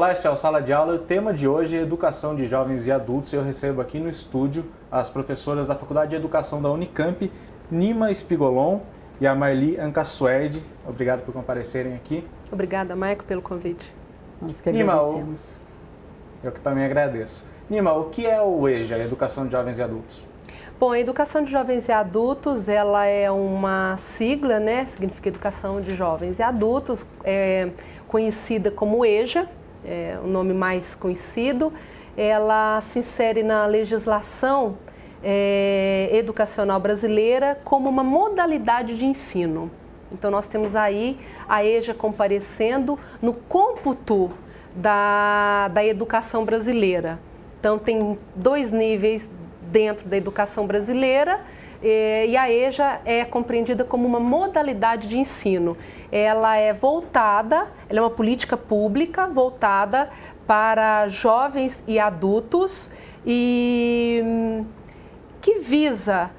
Olá, este é o Sala de Aula. O tema de hoje é Educação de Jovens e Adultos. Eu recebo aqui no estúdio as professoras da Faculdade de Educação da Unicamp, Nima Spigolon e a Marli Ancassuerde. Obrigado por comparecerem aqui. Obrigada, Maico, pelo convite. Nós que agradecemos. Eu que também agradeço. Nima, o que é o EJA, Educação de Jovens e Adultos? Bom, a Educação de Jovens e Adultos, ela é uma sigla, né? Significa Educação de Jovens e Adultos, conhecida como EJA, o nome mais conhecido. Ela se insere na legislação educacional brasileira como uma modalidade de ensino. Então, nós temos aí a EJA comparecendo no cômputo da educação brasileira. Então, tem dois níveis dentro da educação brasileira e a EJA é compreendida como uma modalidade de ensino. Ela é uma política pública voltada para jovens e adultos e que visa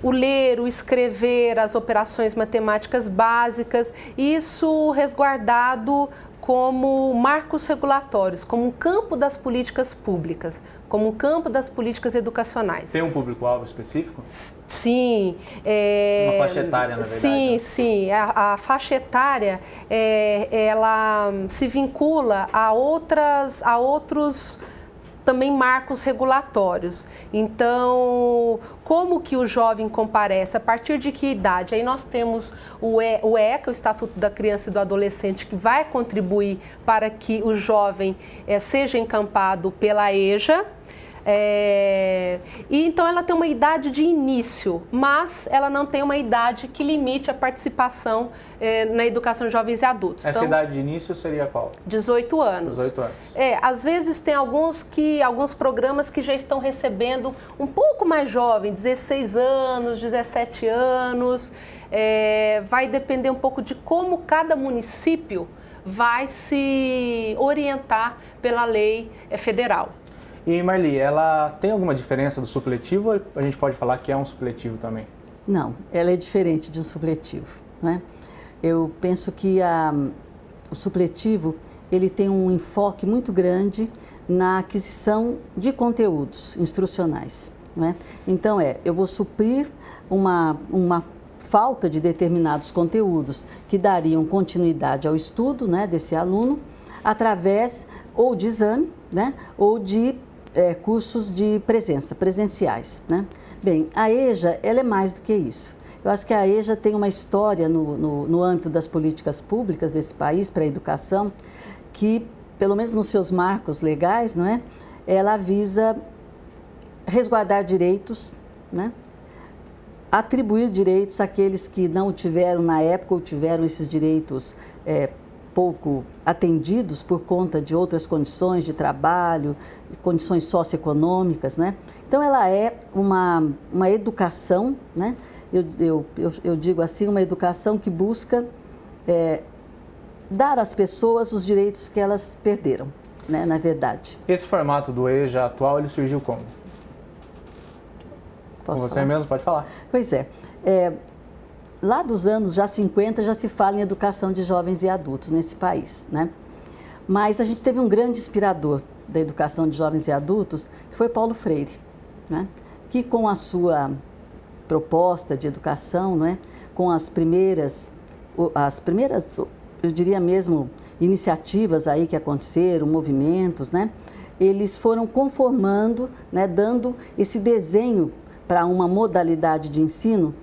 o ler, o escrever, as operações matemáticas básicas, isso resguardado como marcos regulatórios, como um campo das políticas públicas, como um campo das políticas educacionais. Tem um público-alvo específico? Sim. Uma faixa etária, na verdade. Sim, né? sim. A faixa etária, ela se vincula a outros também marcos regulatórios. Então, como que o jovem comparece? A partir de que idade? Aí nós temos o ECA, o Estatuto da Criança e do Adolescente, que vai contribuir para que o jovem seja encampado pela EJA. E então ela tem uma idade de início, mas ela não tem uma idade que limite a participação na educação de jovens e adultos. Essa então, idade de início seria qual? 18 anos. 18 anos. Às vezes tem alguns programas que já estão recebendo um pouco mais jovem, 16 anos, 17 anos. Vai depender um pouco de como cada município vai se orientar pela lei federal. E Marli, ela tem alguma diferença do supletivo ou a gente pode falar que é um supletivo também? Não, ela é diferente de um supletivo, né? Eu penso que o supletivo ele tem um enfoque muito grande na aquisição de conteúdos instrucionais, né? Então eu vou suprir uma falta de determinados conteúdos que dariam continuidade ao estudo, né, desse aluno através ou de exame, né, ou de cursos de presenciais, né? Bem, a EJA ela é mais do que isso. Eu acho que a EJA tem uma história no âmbito das políticas públicas desse país para a educação que, pelo menos nos seus marcos legais, não é? Ela visa resguardar direitos, né? Atribuir direitos àqueles que não tiveram na época ou tiveram esses direitos pouco atendidos por conta de outras condições de trabalho, condições socioeconômicas, né? Então ela é uma educação, né? Eu digo assim, uma educação que busca dar às pessoas os direitos que elas perderam, né? Na verdade. Esse formato do EJA atual, ele surgiu como? Posso Com você falar? mesmo, pode falar. Pois lá dos anos já 50 já se fala em educação de jovens e adultos nesse país, né? Mas a gente teve um grande inspirador da educação de jovens e adultos, que foi Paulo Freire, né? Que com a sua proposta de educação, né? Com as primeiras, eu diria mesmo, iniciativas aí que aconteceram, movimentos, né? Eles foram conformando, né? Dando esse desenho para uma modalidade de ensino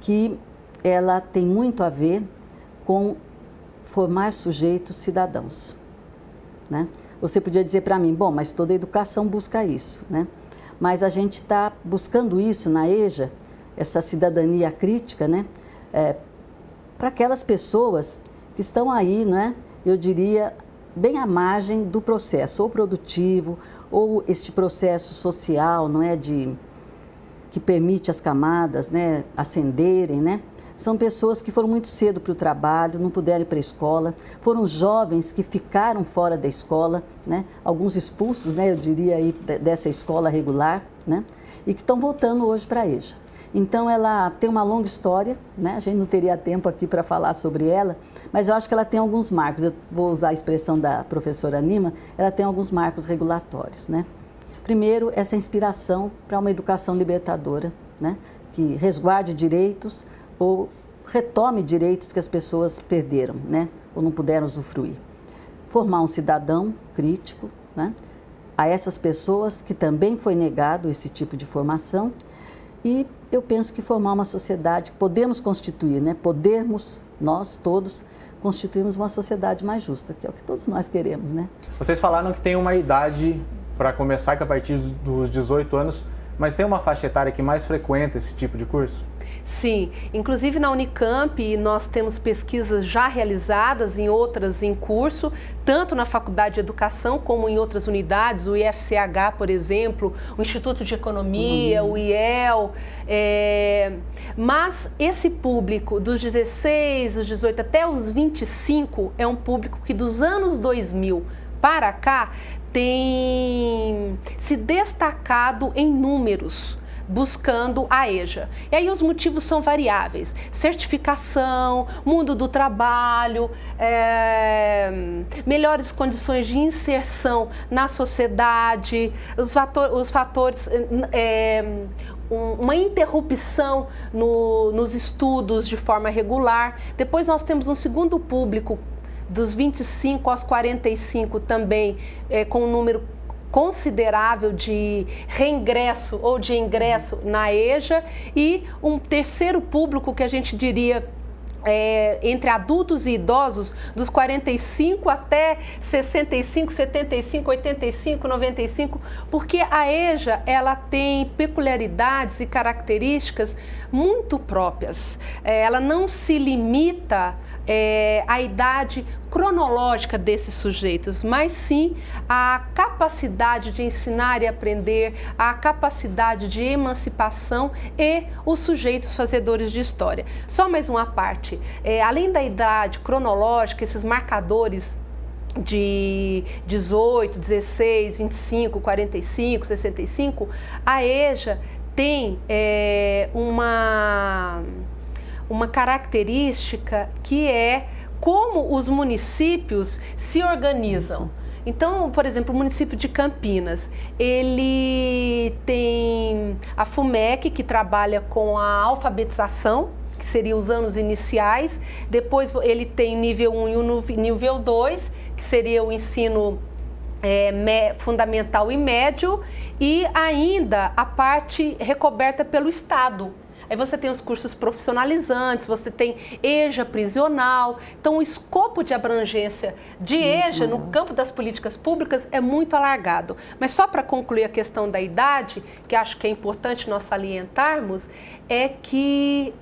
que ela tem muito a ver com formar sujeitos cidadãos, né? Você podia dizer para mim, bom, mas toda educação busca isso, né? Mas a gente está buscando isso na EJA, essa cidadania crítica, né? Para aquelas pessoas que estão aí, né? Eu diria, bem à margem do processo, ou produtivo, ou este processo social, não é? Que permite as camadas, né? Ascenderem, né? São pessoas que foram muito cedo para o trabalho, não puderam ir para a escola, foram jovens que ficaram fora da escola, né? Alguns expulsos, né? Eu diria aí dessa escola regular, né? E que estão voltando hoje para a EJA. Então, ela tem uma longa história, né? A gente não teria tempo aqui para falar sobre ela, mas eu acho que ela tem alguns marcos. Eu vou usar a expressão da professora Nima, ela tem alguns marcos regulatórios, né? Primeiro, essa inspiração para uma educação libertadora, né? Que resguarde direitos ou retome direitos que as pessoas perderam, né? Ou não puderam usufruir. Formar um cidadão crítico, né? A essas pessoas que também foi negado esse tipo de formação. E eu penso que formar uma sociedade que podemos constituir, né? Podemos, nós todos, constituirmos uma sociedade mais justa, que é o que todos nós queremos, né? Vocês falaram que tem uma idade para começar, que é a partir dos 18 anos, mas tem uma faixa etária que mais frequenta esse tipo de curso? Sim, inclusive na Unicamp nós temos pesquisas já realizadas, em outras em curso, tanto na Faculdade de Educação como em outras unidades, o IFCH, por exemplo, o Instituto de Economia, o IEL, mas esse público dos 16, os 18 até os 25 é um público que dos anos 2000 para cá tem se destacado em números, buscando a EJA. E aí os motivos são variáveis: certificação, mundo do trabalho, melhores condições de inserção na sociedade, os fatores, uma interrupção nos estudos de forma regular. Depois nós temos um segundo público dos 25 aos 45 também, com um número considerável de reingresso ou de ingresso na EJA, e um terceiro público que a gente diria entre adultos e idosos, dos 45 até 65, 75, 85, 95, porque a EJA ela tem peculiaridades e características muito próprias. Ela não se limita à idade cronológica desses sujeitos, mas sim a capacidade de ensinar e aprender, a capacidade de emancipação e os sujeitos fazedores de história. Só mais uma parte, além da idade cronológica, esses marcadores de 18, 16, 25, 45, 65, a EJA tem uma característica que é como os municípios se organizam. Isso. Então, por exemplo, o município de Campinas, ele tem a FUMEC, que trabalha com a alfabetização, que seriam os anos iniciais. Depois ele tem nível 1 e o nível 2, que seria o ensino fundamental e médio, e ainda a parte recoberta pelo Estado. Aí você tem os cursos profissionalizantes, você tem EJA prisional. Então, o escopo de abrangência de EJA no campo das políticas públicas é muito alargado. Mas só para concluir a questão da idade, que acho que é importante nós salientarmos, é que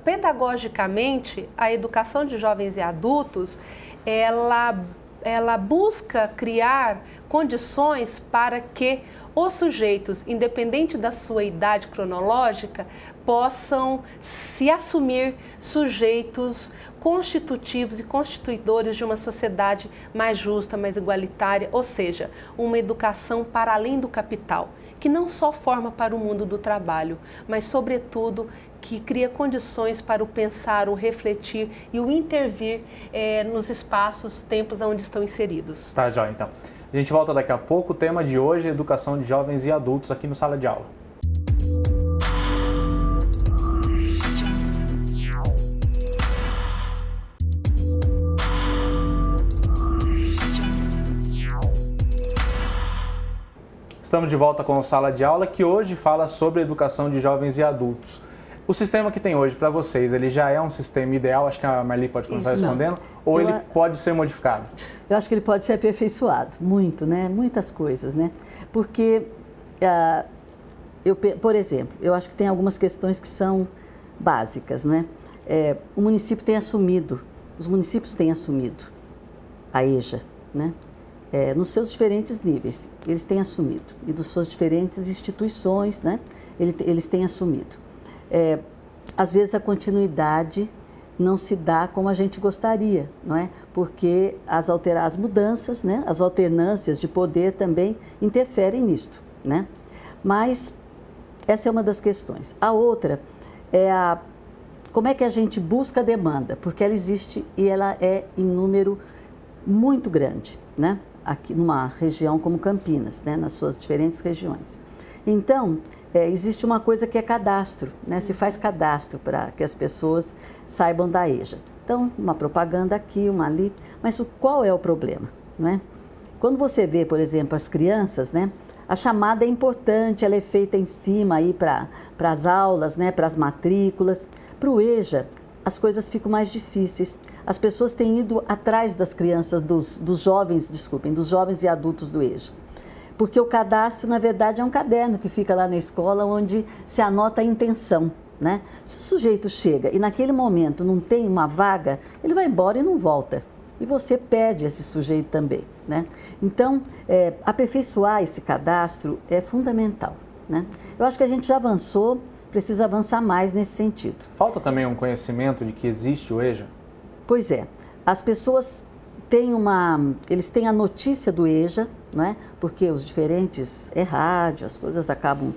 pedagogicamente a educação de jovens e adultos, ela busca criar condições para que os sujeitos, independente da sua idade cronológica, possam se assumir sujeitos constitutivos e constituidores de uma sociedade mais justa, mais igualitária, ou seja, uma educação para além do capital, que não só forma para o mundo do trabalho, mas, sobretudo, que cria condições para o pensar, o refletir e o intervir nos espaços, tempos onde estão inseridos. Tá, jóia, então. A gente volta daqui a pouco. O tema de hoje é educação de jovens e adultos aqui no Sala de Aula. Estamos de volta com o Sala de Aula, que hoje fala sobre educação de jovens e adultos. O sistema que tem hoje para vocês, ele já é um sistema ideal? Acho que a Marli pode começar respondendo. Ou ele pode ser modificado? Eu acho que ele pode ser aperfeiçoado, muito, né? Muitas coisas, né? Porque, por exemplo, eu acho que tem algumas questões que são básicas, né? O município tem assumido, os municípios têm assumido a EJA, né? Nos seus diferentes níveis, eles têm assumido. E das suas diferentes instituições, né? Eles têm assumido. Às vezes a continuidade não se dá como a gente gostaria, não é? Porque as mudanças, né? As alternâncias de poder também interferem nisto, né? Mas essa é uma das questões. A outra é como é que a gente busca a demanda, porque ela existe e ela é em número muito grande, né? Aqui numa região como Campinas, né? Nas suas diferentes regiões. Então, existe uma coisa que é cadastro, né? Se faz cadastro para que as pessoas saibam da EJA. Então, uma propaganda aqui, uma ali, mas qual é o problema, né? Quando você vê, por exemplo, as crianças, né? A chamada é importante, ela é feita em cima aí para as aulas, né? Para as matrículas. Para o EJA, as coisas ficam mais difíceis. As pessoas têm ido atrás das crianças, dos jovens e adultos do EJA. Porque o cadastro, na verdade, é um caderno que fica lá na escola onde se anota a intenção, né? Se o sujeito chega e naquele momento não tem uma vaga, ele vai embora e não volta. E você perde esse sujeito também, né? Então, aperfeiçoar esse cadastro é fundamental, né? Eu acho que a gente já avançou, precisa avançar mais nesse sentido. Falta também um conhecimento de que existe o EJA? Pois é, as pessoas eles têm a notícia do EJA, não é? Porque os diferentes rádio, as coisas acabam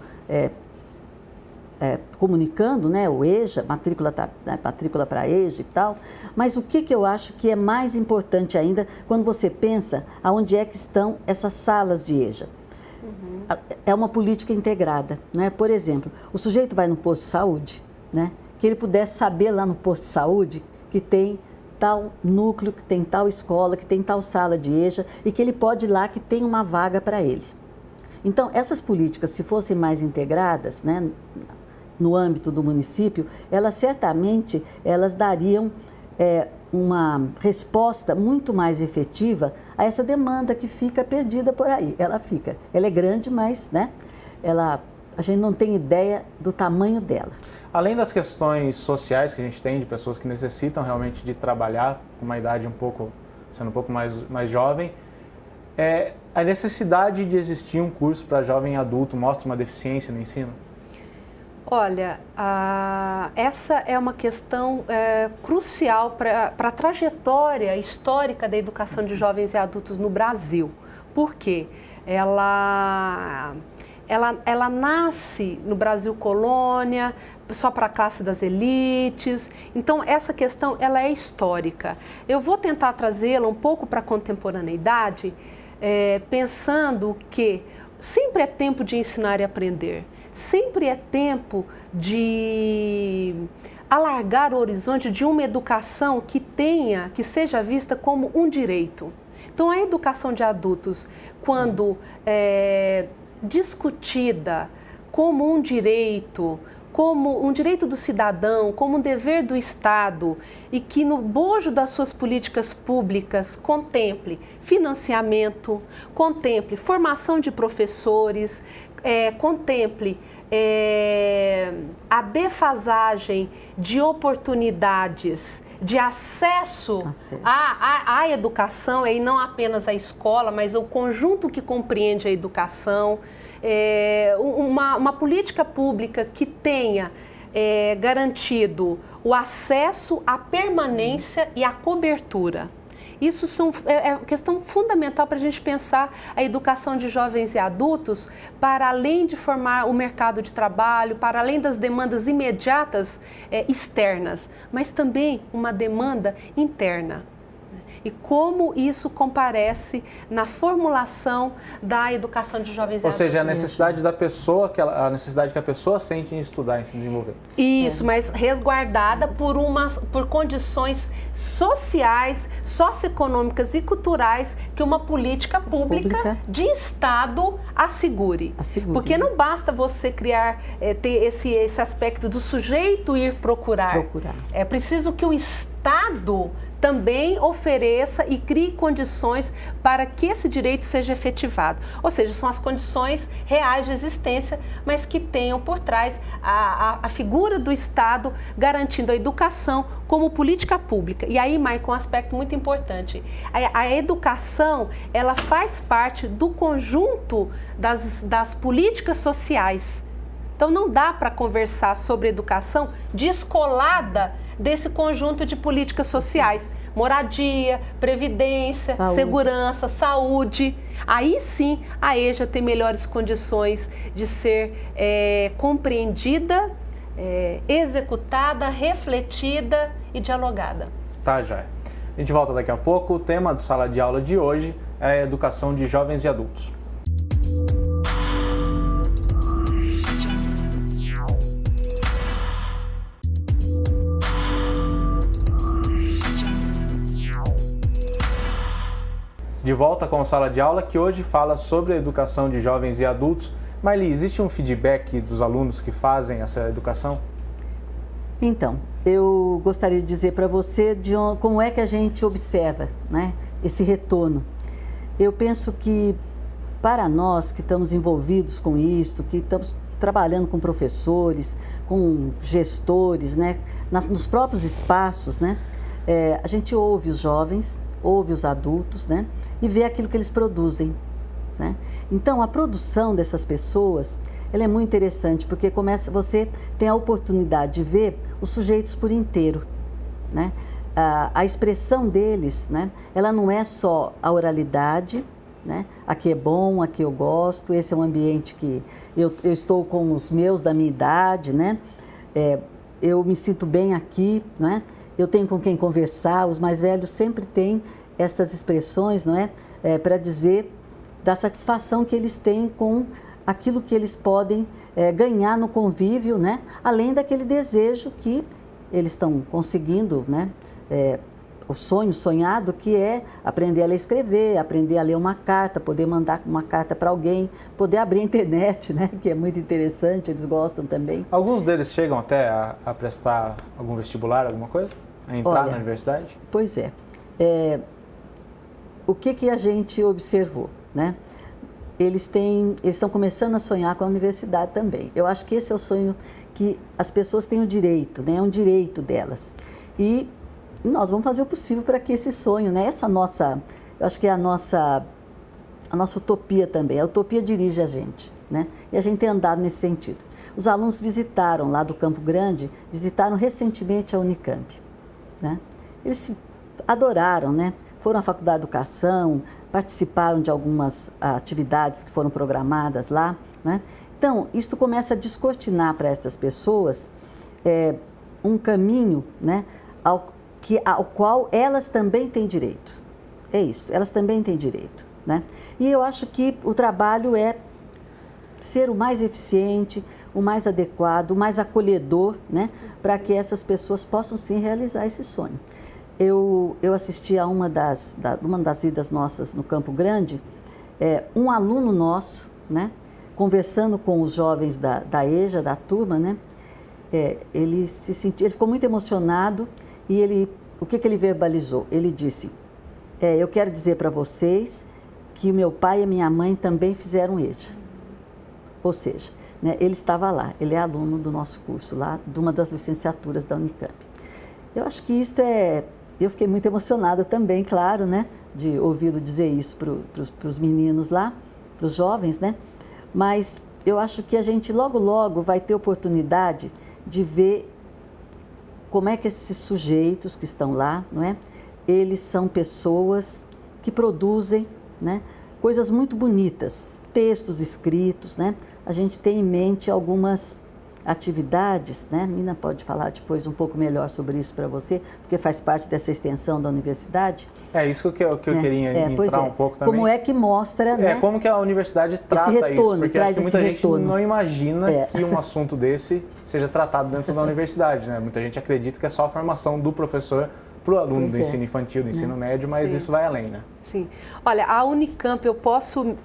comunicando, né? O EJA, matrícula para EJA e tal. Mas o que eu acho que é mais importante ainda quando você pensa aonde é que estão essas salas de EJA? É uma política integrada, né? Por exemplo, o sujeito vai no posto de saúde, né? Que ele pudesse saber lá no posto de saúde que tem tal núcleo, que tem tal escola, que tem tal sala de EJA e que ele pode ir lá que tem uma vaga para ele. Então, essas políticas, se fossem mais integradas, né, no âmbito do município, elas certamente dariam uma resposta muito mais efetiva a essa demanda que fica perdida por aí. Ela é grande, mas, né, a gente não tem ideia do tamanho dela. Além das questões sociais que a gente tem, de pessoas que necessitam realmente de trabalhar com uma idade sendo um pouco mais jovem, a necessidade de existir um curso para jovem adulto mostra uma deficiência no ensino? Olha, essa é uma questão crucial para a trajetória histórica da educação de jovens e adultos no Brasil. Por quê? Ela nasce no Brasil colônia, só para a classe das elites. Então, essa questão ela é histórica. Eu vou tentar trazê-la um pouco para a contemporaneidade, pensando que sempre é tempo de ensinar e aprender. Sempre é tempo de alargar o horizonte de uma educação que seja vista como um direito. Então, a educação de adultos, quando discutida como um direito do cidadão, como um dever do Estado, e que no bojo das suas políticas públicas contemple financiamento, contemple formação de professores, contemple a defasagem de oportunidades de acesso. À educação, e não apenas à escola, mas o conjunto que compreende a educação. Uma política pública que tenha garantido o acesso, a permanência e a cobertura. Isso é questão fundamental para a gente pensar a educação de jovens e adultos para além de formar o mercado de trabalho, para além das demandas imediatas externas, mas também uma demanda interna. E como isso comparece na formulação da educação de jovens e adultos. Ou seja, a necessidade da pessoa, a necessidade que a pessoa sente em estudar, em se desenvolver. Isso, mas resguardada por condições sociais, socioeconômicas e culturais que uma política pública de Estado assegure. Porque não basta você ter esse aspecto do sujeito ir procurar. É preciso que o Estado também ofereça e crie condições para que esse direito seja efetivado. Ou seja, são as condições reais de existência, mas que tenham por trás a figura do Estado garantindo a educação como política pública. E aí, Maicon, um aspecto muito importante. A educação, ela faz parte do conjunto das políticas sociais. Então não dá para conversar sobre educação descolada desse conjunto de políticas sociais. Moradia, previdência, segurança, saúde. Aí sim a EJA tem melhores condições de ser compreendida, executada, refletida e dialogada. Tá, joia. A gente volta daqui a pouco. O tema do Sala de Aula de hoje é a educação de jovens e adultos. De volta com a Sala de Aula, que hoje fala sobre a educação de jovens e adultos. Marli, existe um feedback dos alunos que fazem essa educação? Então, eu gostaria de dizer para você como é que a gente observa, né, esse retorno. Eu penso que para nós que estamos envolvidos com isto, que estamos trabalhando com professores, com gestores, né, nos próprios espaços, né, a gente ouve os jovens, ouve os adultos, né, e vê aquilo que eles produzem, né? Então, a produção dessas pessoas, ela é muito interessante, porque você tem a oportunidade de ver os sujeitos por inteiro, né? A expressão deles, né, ela não é só a oralidade, né? Aqui é bom, aqui eu gosto, esse é um ambiente que eu estou com os meus da minha idade, né? Eu me sinto bem aqui, né? Eu tenho com quem conversar, os mais velhos sempre têm estas expressões, não é? Para dizer da satisfação que eles têm com aquilo que eles podem ganhar no convívio, né? Além daquele desejo que eles estão conseguindo, né? O sonho sonhado, que é aprender a ler e escrever, aprender a ler uma carta, poder mandar uma carta para alguém, poder abrir a internet, né? Que é muito interessante, eles gostam também. Alguns deles chegam até a prestar algum vestibular, alguma coisa? A entrar na universidade? Pois é. O que a gente observou, né? Eles estão começando a sonhar com a universidade também. Eu acho que esse é o sonho que as pessoas têm o direito, né? É um direito delas. E nós vamos fazer o possível para que esse sonho, né? Eu acho que é a nossa utopia também. A utopia dirige a gente, né? E a gente tem andado nesse sentido. Os alunos visitaram lá do Campo Grande, visitaram recentemente a Unicamp, né? Eles adoraram, né? Foram à Faculdade de Educação, participaram de algumas atividades que foram programadas lá, né? Então, isto começa a descortinar para estas pessoas um caminho, né, ao qual elas também têm direito. É isso, elas também têm direito, né? E eu acho que o trabalho é ser o mais eficiente, o mais adequado, o mais acolhedor, né, para que essas pessoas possam sim realizar esse sonho. Eu assisti a uma das idas nossas no Campo Grande, um aluno nosso, né, conversando com os jovens da EJA, da turma, né, ele ficou muito emocionado e o que ele verbalizou? Ele disse, eu quero dizer para vocês que o meu pai e a minha mãe também fizeram EJA. Ou seja, né, ele estava lá, ele é aluno do nosso curso lá, de uma das licenciaturas da Unicamp. Eu acho que isto eu fiquei muito emocionada também, claro, né, de ouvi-lo dizer isso para os meninos lá, para os jovens, né, mas eu acho que a gente logo, logo vai ter oportunidade de ver como é que esses sujeitos que estão lá, não é, eles são pessoas que produzem, né, coisas muito bonitas, textos escritos, né, a gente tem em mente algumas atividades, né? Mina pode falar depois um pouco melhor sobre isso para você, porque faz parte dessa extensão da universidade. É isso que eu queria entrar um pouco também. Como é que mostra, né? Como que a universidade trata esse retorno, isso, porque acho que muita gente não imagina que um assunto desse seja tratado dentro da universidade, né? Muita gente acredita que é só a formação do professor para o aluno do ensino infantil, do ensino médio, mas isso vai além, né? Sim. Olha, a Unicamp, eu posso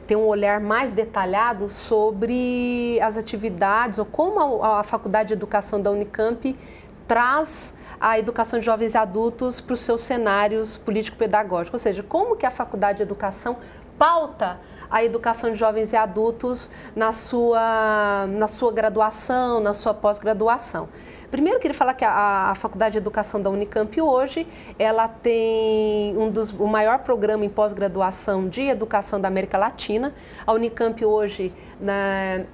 ter um olhar mais detalhado sobre as atividades ou como a Faculdade de Educação da Unicamp traz a educação de jovens e adultos para os seus cenários político-pedagógicos, ou seja, como que a Faculdade de Educação pauta a educação de jovens e adultos na sua graduação, na sua pós-graduação. Primeiro, eu queria falar que a Faculdade de Educação da Unicamp hoje, ela tem o maior programa em pós-graduação de educação da América Latina. A Unicamp hoje,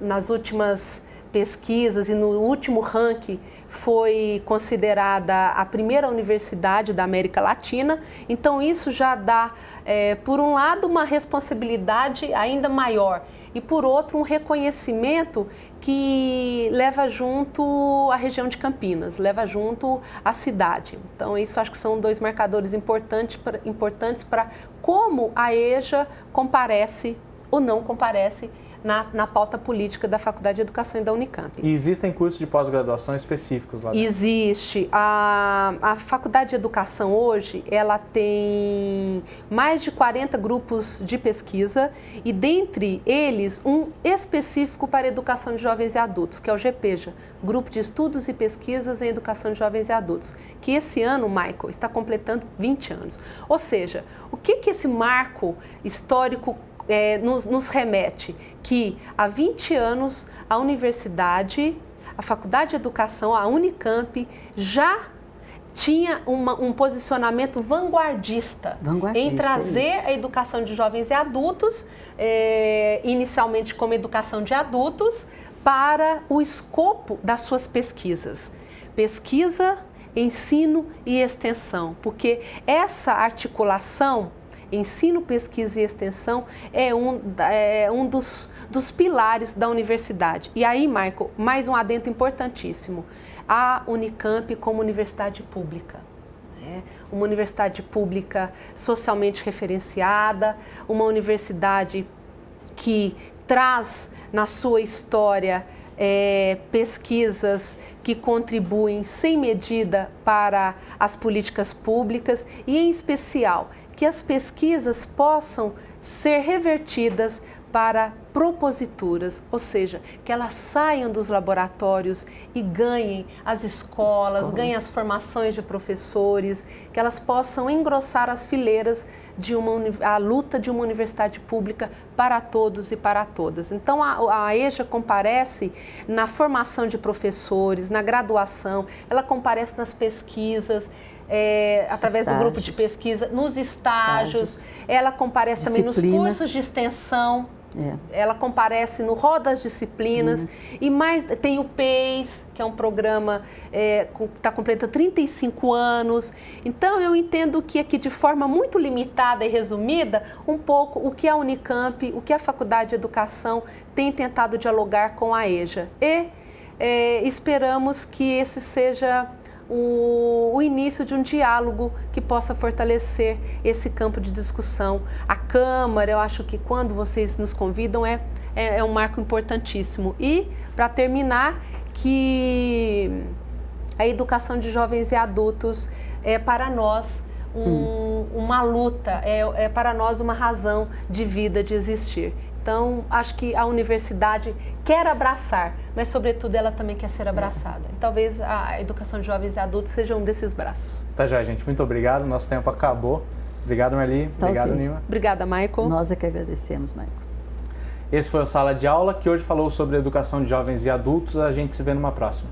nas últimas pesquisas e no último ranking foi considerada a primeira universidade da América Latina. Então isso já dá, por um lado, uma responsabilidade ainda maior e, por outro, um reconhecimento que leva junto a região de Campinas, leva junto a cidade. Então isso acho que são dois marcadores importantes para como a EJA comparece ou não comparece na pauta política da Faculdade de Educação e da Unicamp. E existem cursos de pós-graduação específicos lá dentro? Existe. A Faculdade de Educação hoje, ela tem mais de 40 grupos de pesquisa e dentre eles um específico para educação de jovens e adultos, que é o GPEJA, Grupo de Estudos e Pesquisas em Educação de Jovens e Adultos, que esse ano, Michael, está completando 20 anos. Ou seja, o que esse marco histórico nos remete? Que há 20 anos a universidade, a Faculdade de Educação, a Unicamp, já tinha um posicionamento vanguardista em trazer a educação de jovens e adultos, inicialmente como educação de adultos, para o escopo das suas pesquisas. Pesquisa, ensino e extensão, porque essa articulação ensino, pesquisa e extensão é um dos pilares da universidade. E aí, Michael, mais um adendo importantíssimo. A Unicamp como universidade pública. Uma universidade pública socialmente referenciada, uma universidade que traz na sua história pesquisas que contribuem sem medida para as políticas públicas e, em especial, que as pesquisas possam ser revertidas para proposituras, ou seja, que elas saiam dos laboratórios e ganhem as escolas, ganhem as formações de professores, que elas possam engrossar as fileiras de a luta de uma universidade pública para todos e para todas. Então, a EJA comparece na formação de professores, na graduação, ela comparece nas pesquisas, através do grupo de pesquisa, nos estágios, ela comparece também nos cursos de extensão, ela comparece no Roda das Disciplinas, e mais tem o PEIS, que é um programa que está completando 35 anos. Então, eu entendo que aqui, de forma muito limitada e resumida, um pouco o que a Unicamp, o que a Faculdade de Educação tem tentado dialogar com a EJA. E esperamos que esse seja o início de um diálogo que possa fortalecer esse campo de discussão. A Câmara, eu acho que quando vocês nos convidam é um marco importantíssimo. E, para terminar, que a educação de jovens e adultos é para nós uma luta, é para nós uma razão de vida, de existir. Então, acho que a universidade quer abraçar, mas, sobretudo, ela também quer ser abraçada. E talvez a educação de jovens e adultos seja um desses braços. Tá já, gente. Muito obrigado. Nosso tempo acabou. Obrigado, Marli. Obrigado, Nima. Obrigada, Michael. Nós é que agradecemos, Michael. Esse foi o Sala de Aula, que hoje falou sobre educação de jovens e adultos. A gente se vê numa próxima.